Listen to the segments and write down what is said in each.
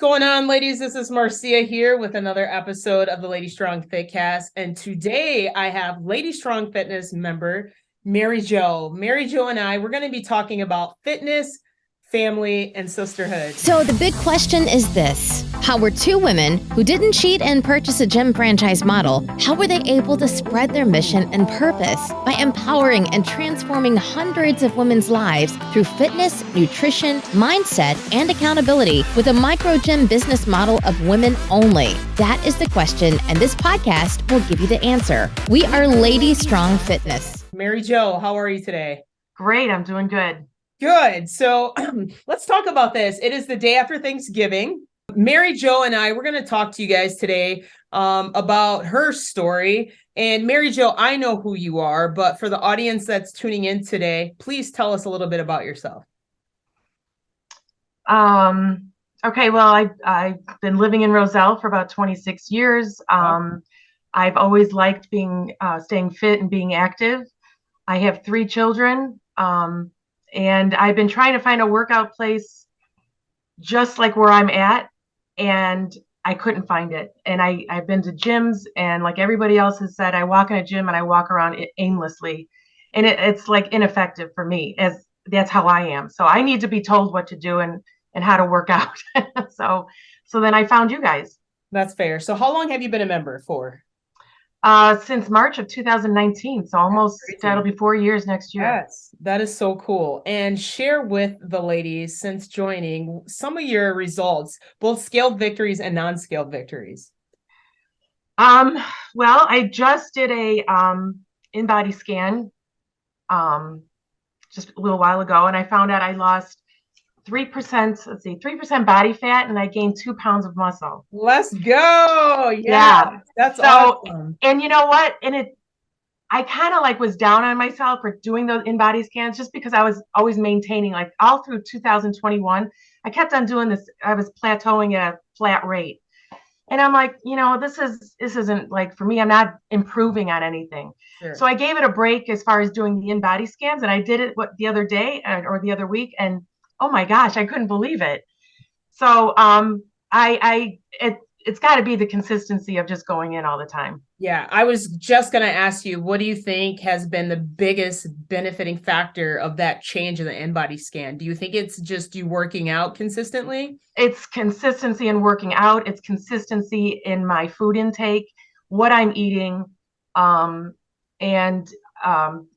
going on, ladies? This is Marcia here with another episode of the Lady Strong Fitcast. And today I have Lady Strong Fitness member, MaryJo. MaryJo and we're going to be talking about fitness, family, and sisterhood. So the big question is this. How were two women who didn't cheat and purchase a gym franchise model, how were they able to spread their mission and purpose by empowering and transforming hundreds of women's lives through fitness, nutrition, mindset, and accountability with a micro gym business model of women only? That is the question, and this podcast will give you the answer. We are Lady Strong Fitness. MaryJo, how are you today? Great, I'm doing good. Good. So let's talk about this. It is the day after Thanksgiving. MaryJo and we're going to talk to you guys today about HerStory. And MaryJo, I know who you are, but for the audience that's tuning in today, please tell us a little bit about yourself. Okay, well, I've been living in Roselle for about 26 years. I've always liked staying fit and being active. I have 3 children, and I've been trying to find a workout place just like where I'm at, and I couldn't find it. And I've been to gyms, and like everybody else has said, I walk in a gym and I walk around aimlessly, and it's like ineffective for me, as that's how I am. So I need to be told what to do and how to work out. So then I found you guys. That's fair. So how long have you been a member for? Since March of 2019. So almost, that'll be 4 years next year. Yes, that is so cool. And share with the ladies, since joining, some of your results, both scaled victories and non-scaled victories. Well, I just did a in-body scan just a little while ago, and I found out I lost 3% body fat, and I gained 2 pounds of muscle. Let's go. Yeah. That's awesome. And you know what? I kind of like was down on myself for doing those in-body scans, just because I was always maintaining, like all through 2021, I kept on doing this. I was plateauing at a flat rate. And I'm like, this isn't like, for me, I'm not improving on anything. Sure. So I gave it a break as far as doing the in-body scans, and I did it the other day or the other week, and oh my gosh, I couldn't believe it. So it's got to be the consistency of just going in all the time. Yeah, I was just going to ask you, what do you think has been the biggest benefiting factor of that change in the in-body scan? Do you think it's just you working out consistently? It's consistency in working out. It's consistency in my food intake, what I'm eating, and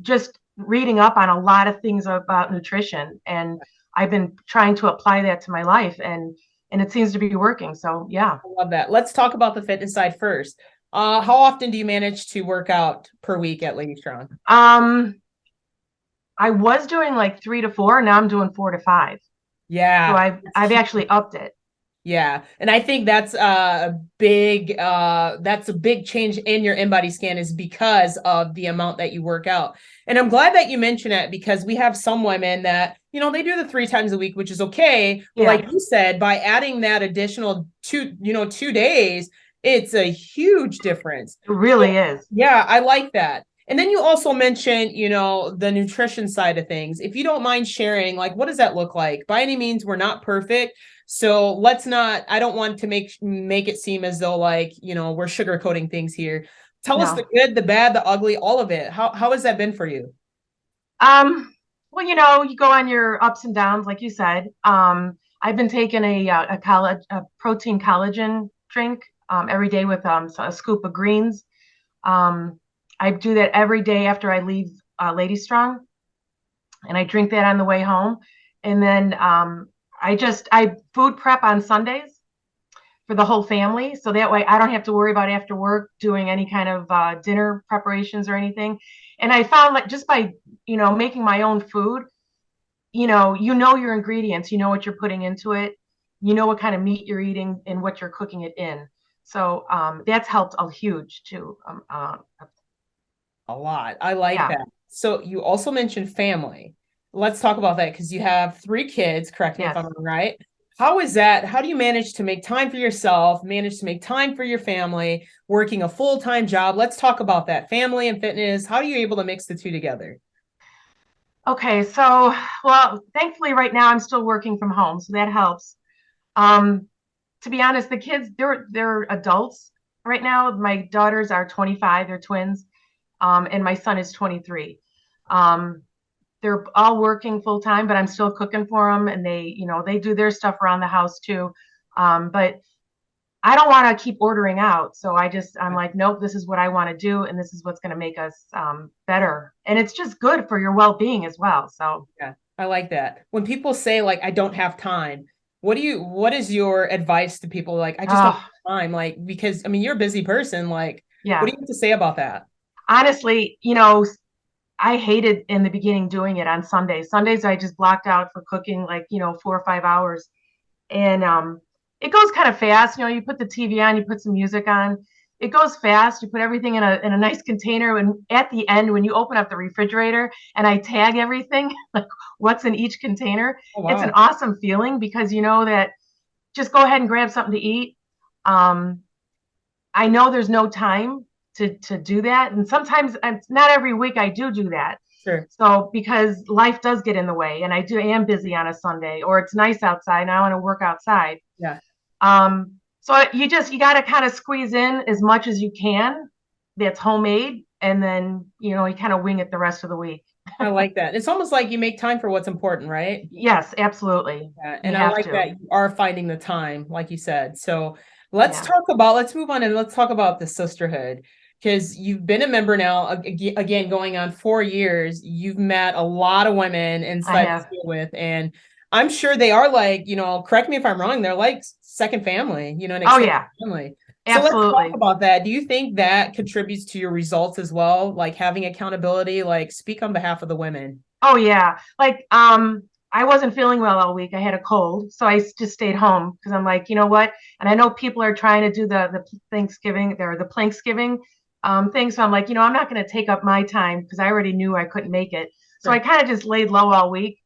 just reading up on a lot of things about nutrition. And I've been trying to apply that to my life, and it seems to be working. So yeah. I love that. Let's talk about the fitness side first. How often do you manage to work out per week at Lady Strong? I was doing like 3 to 4. Now I'm doing 4 to 5. Yeah. So I've actually upped it. Yeah. And I think that's a big change in your in-body scan, is because of the amount that you work out. And I'm glad that you mentioned it, because we have some women that, they do the 3 times a week, which is okay. Yeah. Like you said, by adding that additional 2 days, it's a huge difference. It really is. Yeah. I like that. And then you also mentioned, the nutrition side of things. If you don't mind sharing, like, what does that look like? By any means, we're not perfect. So I don't want to make it seem as though like, we're sugarcoating things here. Tell us the good, the bad, the ugly, all of it. How has that been for you? Well, you go on your ups and downs, like you said. I've been taking a protein collagen drink every day with a scoop of greens. I do that every day after I leave Lady Strong, and I drink that on the way home. And then I food prep on Sundays for the whole family, so that way I don't have to worry about after work doing any kind of dinner preparations or anything. And I found, like, just by making my own food, you know your ingredients, you know what you're putting into it, you know what kind of meat you're eating and what you're cooking it in. So that's helped a huge too. A lot. I like that. So you also mentioned family. Let's talk about that, because you have 3 kids, correct me if I'm right. How is that? How do you manage to make time for yourself, manage to make time for your family, working a full-time job? Let's talk about that. Family and fitness. How are you able to mix the 2 together? Okay, so, well, thankfully right now I'm still working from home, so that helps. to be honest, the kids, they're adults right now. My daughters are 25, they're twins, and my son is 23. Um, they're all working full time, but I'm still cooking for them, and they do their stuff around the house too. But I don't want to keep ordering out, so I'm like, nope, this is what I want to do, and this is what's going to make us better, and it's just good for your well-being as well. So Yeah, I like that. When people say like, I don't have time, what is your advice to people? Like, I just don't uh, have time. Like, because I mean, you're a busy person. Like, what yeah, do you have to say about that? honestly, I hated in the beginning doing it on Sundays. Sundays I just blocked out for cooking, like 4 or 5 hours, and it goes kind of fast. You put the TV on, you put some music on, it goes fast. You put everything in a nice container, and at the end, when you open up the refrigerator and I tag everything, like what's in each container, Oh, it's an wow. awesome feeling because you know that just go ahead and grab something to eat. Um, I know there's no time to do that, and sometimes not every week I do that. Sure. So because life does get in the way, and I am busy on a Sunday, or it's nice outside and I want to work outside. Yeah. So you got to kind of squeeze in as much as you can that's homemade, and then you kind of wing it the rest of the week. I like that. It's almost like you make time for what's important, right? Yes, absolutely. Yeah, You and I have like to. that you are finding the time, like you said. So Yeah, let's move on and let's talk about the sisterhood because you've been a member now, again, going on 4 years. You've met a lot of women I inside have. to deal with, and I'm sure they are like, correct me if I'm wrong, they're like second family, an Oh extended yeah, family. So let's talk absolutely. about that. Do you think that contributes to your results as well? Like having accountability, like speak on behalf of the women. Oh yeah. Like I wasn't feeling well all week. I had a cold, so I just stayed home because I'm like, you know what? And I know people are trying to do the Thanksgiving or the Planksgiving thing. So I'm like, I'm not going to take up my time because I already knew I couldn't make it. So I Sure. kind of just laid low all week.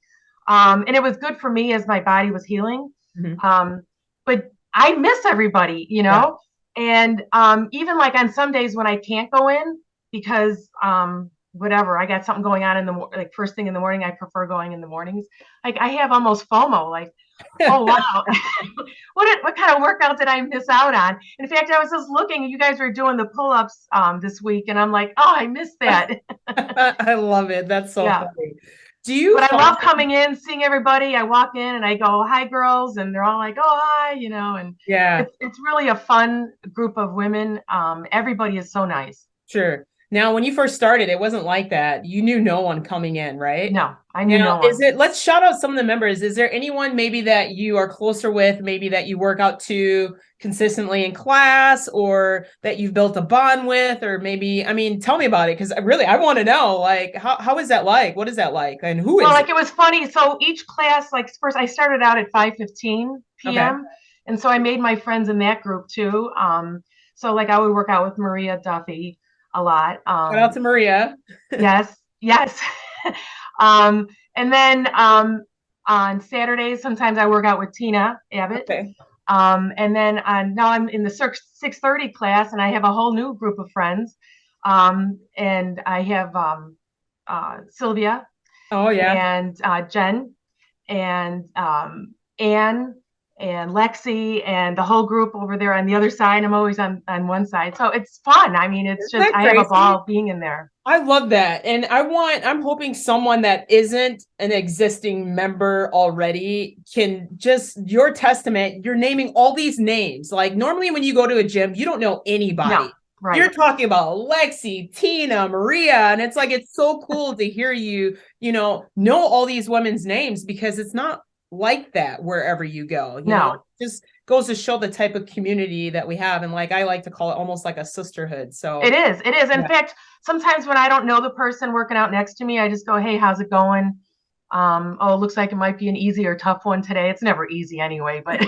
And it was good for me as my body was healing. Mhm. Um, but I miss everybody, Yeah. and even like on some days when I can't go in because whatever, I got something going on like first thing in the morning. I prefer going in the mornings. Like I have almost FOMO, like, oh wow, what kind of workout did I miss out on? In fact, I was just looking, you guys were doing the pull-ups this week, and I'm like, oh, I missed that. I love it. That's so Yeah. funny. Do you But I find, love coming in, seeing everybody. I walk in and I go, "Hi, girls," and they're all like, "Oh, hi," and yeah, it's really a fun group of women. Everybody is so nice. sure. Now, when you first started, it wasn't like that. You knew no one coming in, right? No, I knew Now, no one. let's shout out some of the members. Is there anyone maybe that you are closer with, maybe that you work out to consistently in class or that you've built a bond with, or maybe, I mean, tell me about it because really, I want to know, like, how is that like? What is that like? And who Well, is it? like it was funny. So each class, like first, I started out at 5:15 Okay. p.m. and so I made my friends in that group too. So like I would work out with Maria Duffy a lot. Shout out to Maria. Yes, yes. um, and then on Saturdays, sometimes I work out with Tina Abbott. Okay. And then now I'm in the 6:30 class, and I have a whole new group of friends. And I have Sylvia Oh, yeah. and Jen and Anne and Lexi and the whole group over there on the other side. I'm always on one side. So it's fun. I mean, it's Isn't just, that I have a crazy? ball being in there. I love that. And I'm hoping someone that isn't an existing member already can just, your testament, you're naming all these names. Like normally when you go to a gym, you don't know No, anybody. You're right. talking about Lexi, Tina, Maria, and it's like it's so cool to hear you, know all these women's names because it's not like that wherever you go. No, Just goes to show the type of community that we have. And like I like to call it almost like a sisterhood. it So is. It is. In yeah. fact, sometimes when I don't know the person working out next to me, I just go, hey, how's it going? Oh, it looks like it might be an easy or tough one today. It's never easy anyway, but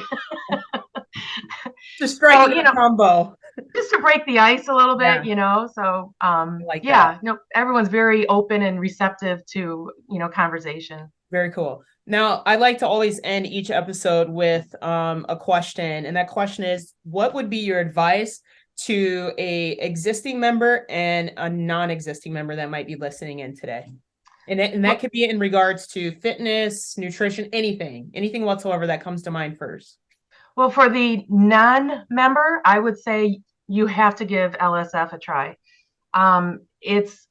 Just so, striking a combo. just to break the ice a little bit, Yeah, So, I like that. yeah, everyone's very open and receptive to, conversation. Very cool. Now, I like to always end each episode with a question, and that question is, what would be your advice to a existing member and a non-existing member that might be listening in today? And that Well, could be in regards to fitness, nutrition, anything whatsoever that comes to mind first. Well, for the non-member, I would say you have to give LSF a try. It's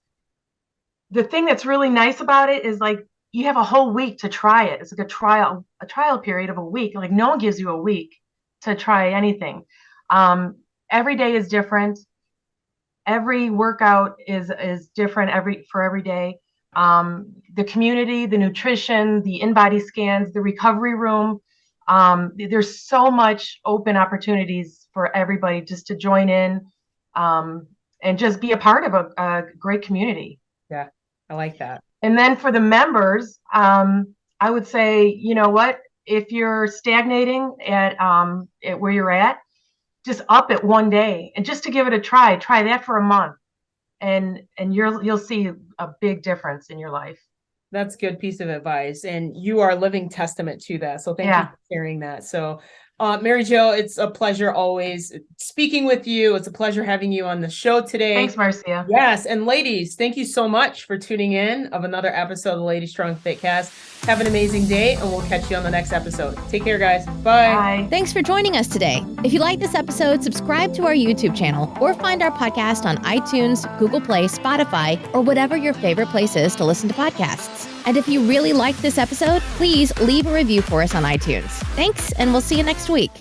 the thing that's really nice about it is like you have a whole week to try it. It's like a trial period of a week. Like no one gives you a week to try anything. Every day is different. Every workout is different for every day. The community, the nutrition, the in-body scans, the recovery room. There's so much open opportunities for everybody just to join in and just be a part of a great community. Yeah, I like that. And then for the members, I would say, you know what? If you're stagnating at where you're at, just up it one day and just to give it a try. Try that for a month, and you'll see a big difference in your life. That's good piece of advice. And you are a living testament to that. So thank you for sharing that. So MaryJo, it's a pleasure always speaking with you. It's a pleasure having you on the show today. Thanks, Marcia. Yes. And ladies, thank you so much for tuning in of another episode of the Lady Strong Fit Cast. Have an amazing day, and we'll catch you on the next episode. Take care, guys. Bye. Bye. Thanks for joining us today. If you like this episode, subscribe to our YouTube channel or find our podcast on iTunes, Google Play, Spotify, or whatever your favorite place is to listen to podcasts. And if you really liked this episode, please leave a review for us on iTunes. Thanks, and we'll see you next week.